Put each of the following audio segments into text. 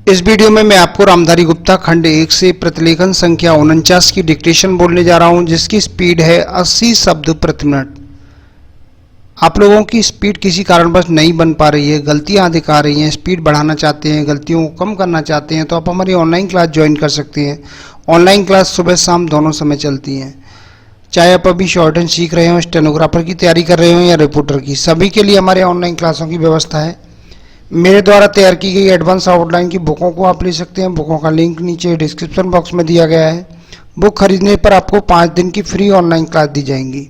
इस वीडियो में मैं आपको रामधारी गुप्ता खंड 1 से प्रतिलेखन संख्या 49 की डिक्टेशन बोलने जा रहा हूं, जिसकी स्पीड है 80 शब्द प्रति मिनट। आप लोगों की स्पीड किसी कारणवश नहीं बन पा रही है, गलतियां दिखा रही हैं, स्पीड बढ़ाना चाहते हैं, गलतियों को कम करना चाहते हैं, तो आप हमारी ऑनलाइन क्लास ज्वाइन कर सकते हैं। ऑनलाइन क्लास सुबह शाम दोनों समय चलती हैं। चाहे आप अभी शॉर्ट हैंड सीख रहे हो, स्टेनोग्राफर की तैयारी कर रहे हो या रिपोर्टर की, सभी के लिए हमारे ऑनलाइन क्लासों की व्यवस्था है। मेरे द्वारा तैयार की गई एडवांस आउटलाइन की बुकों को आप ले सकते हैं। बुकों का लिंक नीचे डिस्क्रिप्शन बॉक्स में दिया गया है। बुक खरीदने पर आपको 5 दिन की फ्री ऑनलाइन क्लास दी जाएंगी।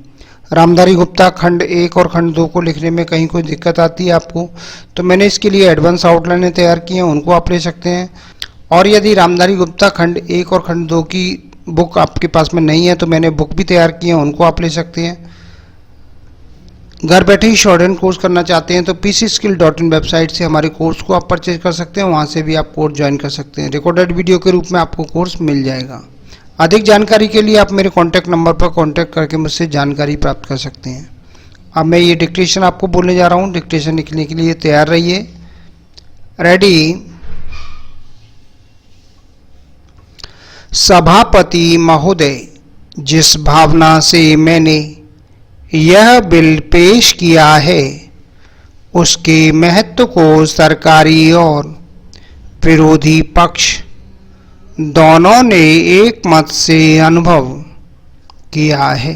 रामधारी गुप्ता खंड 1 और खंड 2 को लिखने में कहीं कोई दिक्कत आती है आपको, तो मैंने इसके लिए एडवांस आउटलाइनें तैयार की हैं, उनको आप ले सकते हैं। और यदि रामधारी गुप्ता खंड 1 और खंड 2 की बुक आपके पास में नहीं है, तो मैंने बुक भी तैयार की है, उनको आप ले सकते हैं। घर बैठे ही शॉर्ट हैंड कोर्स करना चाहते हैं तो pcskill.in वेबसाइट से हमारे कोर्स को आप परचेज कर सकते हैं। वहाँ से भी आप कोर्स ज्वाइन कर सकते हैं। रिकॉर्डेड वीडियो के रूप में आपको कोर्स मिल जाएगा। अधिक जानकारी के लिए आप मेरे कॉन्टैक्ट नंबर पर कॉन्टैक्ट करके मुझसे जानकारी प्राप्त कर सकते हैं। अब मैं ये डिक्टेशन आपको बोलने जा रहा हूँ। डिक्टेशन लिखने के लिए तैयार रहिए। रेडी। सभापति महोदय, जिस भावना से मैंने यह बिल पेश किया है, उसके महत्व को सरकारी और विरोधी पक्ष दोनों ने एक मत से अनुभव किया है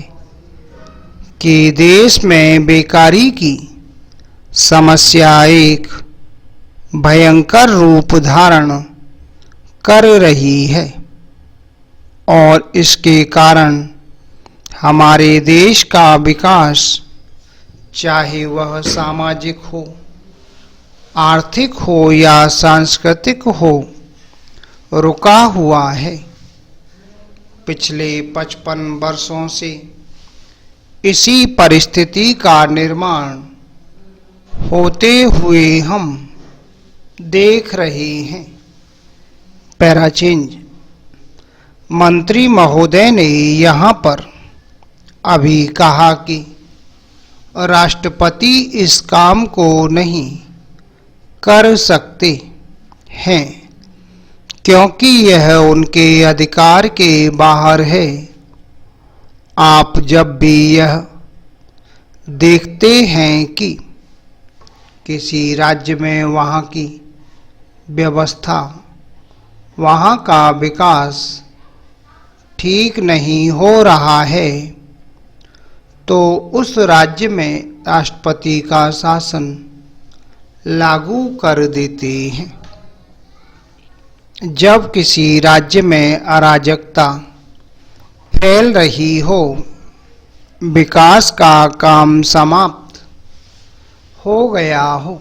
कि देश में बेकारी की समस्या एक भयंकर रूप धारण कर रही है और इसके कारण हमारे देश का विकास, चाहे वह सामाजिक हो, आर्थिक हो या सांस्कृतिक हो, रुका हुआ है। पिछले 55 वर्षों से इसी परिस्थिति का निर्माण होते हुए हम देख रहे हैं। Para change. मंत्री महोदय ने यहाँ पर अभी कहा कि राष्ट्रपति इस काम को नहीं कर सकते हैं क्योंकि यह उनके अधिकार के बाहर है। आप जब भी यह देखते हैं कि किसी राज्य में वहाँ की व्यवस्था, वहाँ का विकास ठीक नहीं हो रहा है, तो उस राज्य में राष्ट्रपति का शासन लागू कर देते हैं। जब किसी राज्य में अराजकता फैल रही हो, विकास का काम समाप्त हो गया हो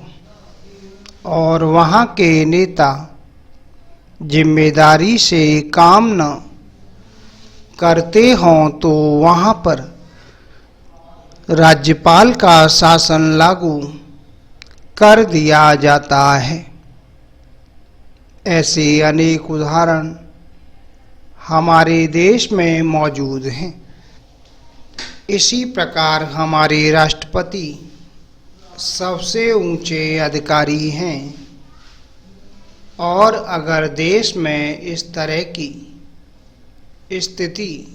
और वहाँ के नेता जिम्मेदारी से काम न करते हों, तो वहाँ पर राज्यपाल का शासन लागू कर दिया जाता है। ऐसे अनेक उदाहरण हमारे देश में मौजूद हैं। इसी प्रकार हमारे राष्ट्रपति सबसे ऊंचे अधिकारी हैं और अगर देश में इस तरह की स्थिति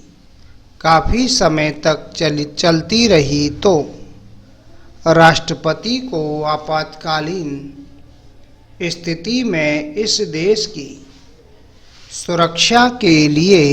काफ़ी समय तक चलती रही तो राष्ट्रपति को आपातकालीन स्थिति में इस देश की सुरक्षा के लिए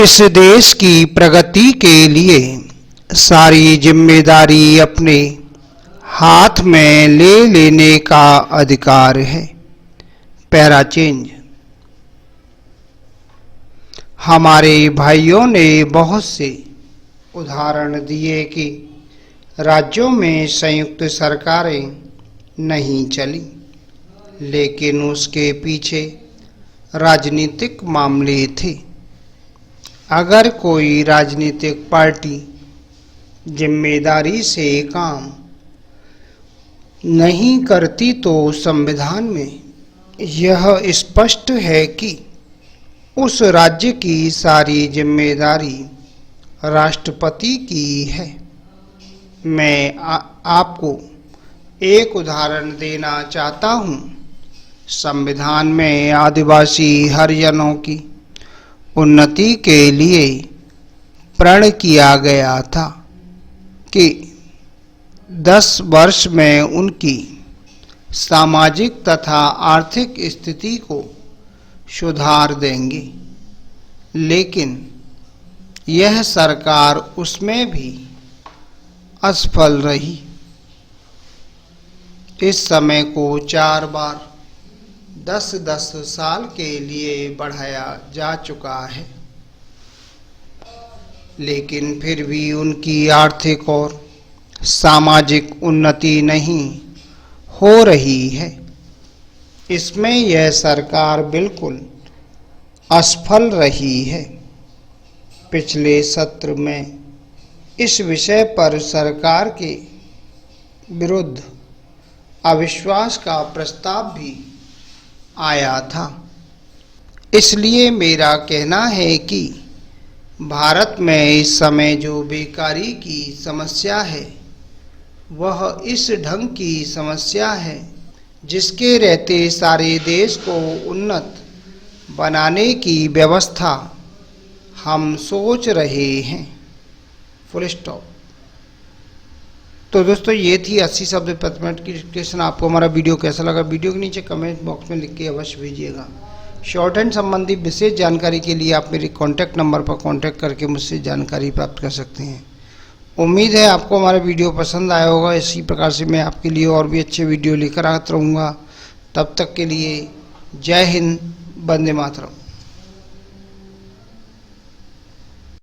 इस देश की प्रगति के लिए सारी जिम्मेदारी अपने हाथ में ले लेने का अधिकार है। Para change. हमारे भाइयों ने बहुत से उदाहरण दिए कि राज्यों में संयुक्त सरकारें नहीं चली, लेकिन उसके पीछे राजनीतिक मामले थे। अगर कोई राजनीतिक पार्टी जिम्मेदारी से काम नहीं करती तो संविधान में यह स्पष्ट है कि उस राज्य की सारी जिम्मेदारी राष्ट्रपति की है। मैं आपको एक उदाहरण देना चाहता हूँ। संविधान में आदिवासी हरिजनों की उन्नति के लिए प्रण किया गया था कि 10 वर्ष में उनकी सामाजिक तथा आर्थिक स्थिति को सुधार देंगे, लेकिन यह सरकार उसमें भी असफल रही। इस समय को 4 बार 10-10 साल के लिए बढ़ाया जा चुका है, लेकिन फिर भी उनकी आर्थिक और सामाजिक उन्नति नहीं हो रही है। इसमें यह सरकार बिल्कुल असफल रही है। पिछले सत्र में इस विषय पर सरकार के विरुद्ध अविश्वास का प्रस्ताव भी आया था। इसलिए मेरा कहना है कि भारत में इस समय जो बेकारी की समस्या है वह इस ढंग की समस्या है जिसके रहते सारे देश को उन्नत बनाने की व्यवस्था हम सोच रहे हैं। Full stop. तो दोस्तों ये थी 80 शब्द प्रति मिनट की डिक्टेशन। आपको हमारा वीडियो कैसा लगा वीडियो के नीचे कमेंट बॉक्स में लिख के अवश्य भेजिएगा। शॉर्ट हैंड संबंधी विशेष जानकारी के लिए आप मेरे कॉन्टैक्ट नंबर पर कॉन्टैक्ट करके मुझसे जानकारी प्राप्त कर सकते हैं। उम्मीद है आपको हमारा वीडियो पसंद आया होगा। इसी प्रकार से मैं आपके लिए और भी अच्छे वीडियो लेकर आता रहूँगा। तब तक के लिए जय हिंद, वंदे मातरम।